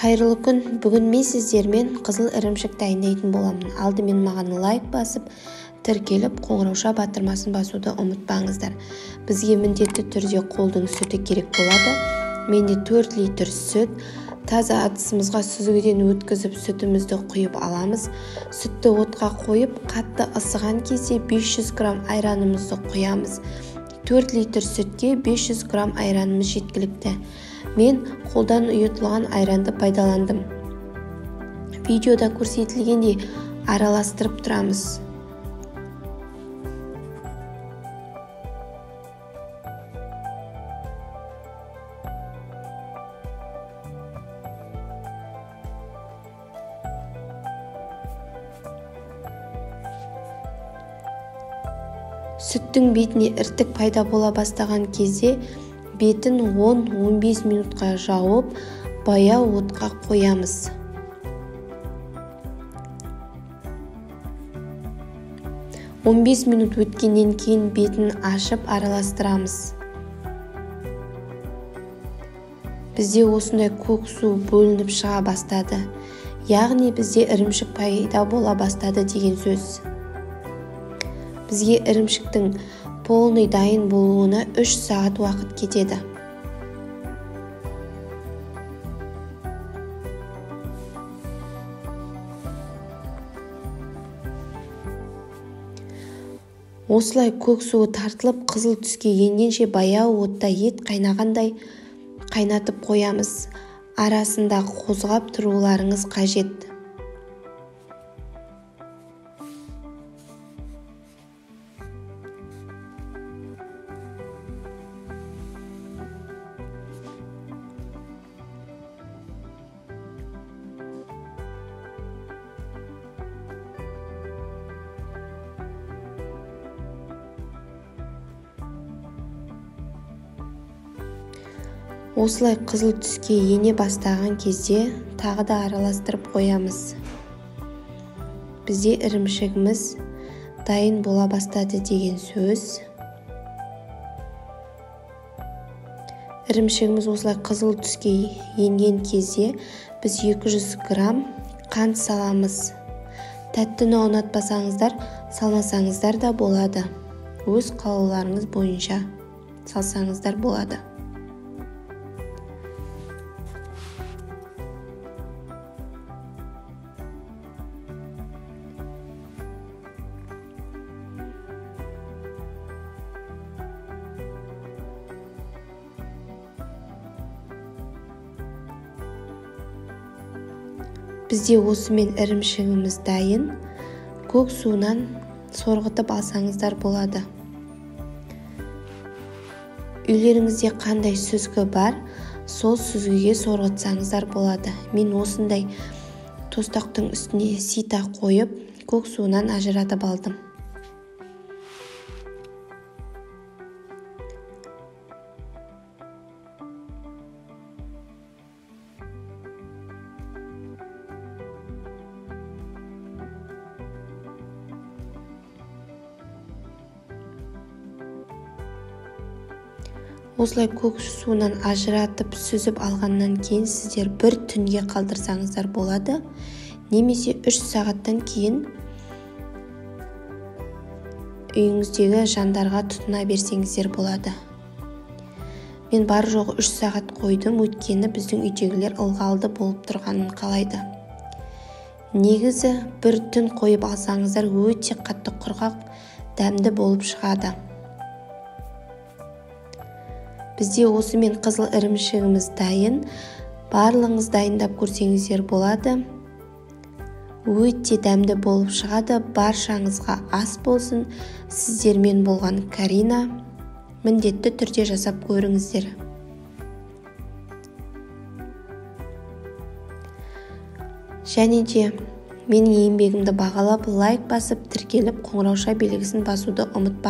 Қайырлы күн, бүгін мен сіздермен қызыл ірімшік дайындайтын боламын. Алдымен маған лайк басып, тіркеліп, қоңырауша батырмасын басуды ұмытпаңыздар. Бізге міндетті түрде қолдың сүті керек болады. Менде 4 литр сүт. Таза ыдысымызға сүзгіден өткізіп сүтімізді құйып аламыз. Сүтті отқа қойып, қатты ысыған кезде 500 грамм айранымызды құямыз. 4 литр сүтке 500 грамм айранымыз жеткілікті. Мен қолдан ұйытылған айранды пайдаландым. Видеода көрсетілгендей араластырып тұрамыз. Сүттің бетіне іртік пайда бола бастаған кезде бетін 10-15 минутқа жауып, баяу отқа қоямыз. Он 15 минут өткеннен кейін бетін ашып араластырамыз. Бізде осындай көк су бөлініп шыға бастады. Яғни бізде ірімшік пайда бола бастады деген сөз. Бізге ірімшіктің полный дайын болуына 3 сағат уақыт кетеді. Осылай көк суы тартылып қызыл түске енгенше баяу отта ет қайнағандай қайнатып қоямыз. Арасында қозғап тұруларыңыз қажет. Осылай қызыл түске ене бастаған кезде тағы да араластырып қоямыз. Бізде ірімшігіміз дайын бола бастады деген сөз. Ірімшігіміз осылай қызыл түске енген кезде біз 200 грамм қант саламыз. Тәттіні ұнатпасаңыздар, салмасаңыздар да болады. Өз қалауларыңыз бойынша салсаңыздар болады. Бізде осымен ірімшігіміз дайын. Көк суынан сорғытып алсаңыздар болады. Үйлеріңізде қандай сүзгі бар, сол сүзгіге сорғытсаңыздар болады. Мен осындай тостақтың үстіне сита қойып, көк суынан ажыратып алдым. Осылай көк суынан ажыратып сүзіп алғаннан кейін сіздер бір түнге қалдырсаңыздар болады, немесе 3 сағаттан кейін үйіңіздегі жандарға тұтына берсеңіздер болады. Мен бар жоғы 3 сағат қойдым, өйткені біздің үйдегілер ылғалды болып тұрғанын қалайды. Негізі бір түн қойып алсаңыздар өте қатты құрғақ, дәмді болып шығады. Бізде осымен қызыл ірімшігіміз дайын. Барлығыңыз дайындап көрсеңіздер болады. Өте дәмді болып шығады. Баршаңызға ас болсын. Сіздермен болған Карина. Міндетті түрде жасап көріңіздер. Және де менің еңбегімді бағалап, лайк басып, тіркеліп, қоңырауша белгісін басуды ұмытпаңыздар.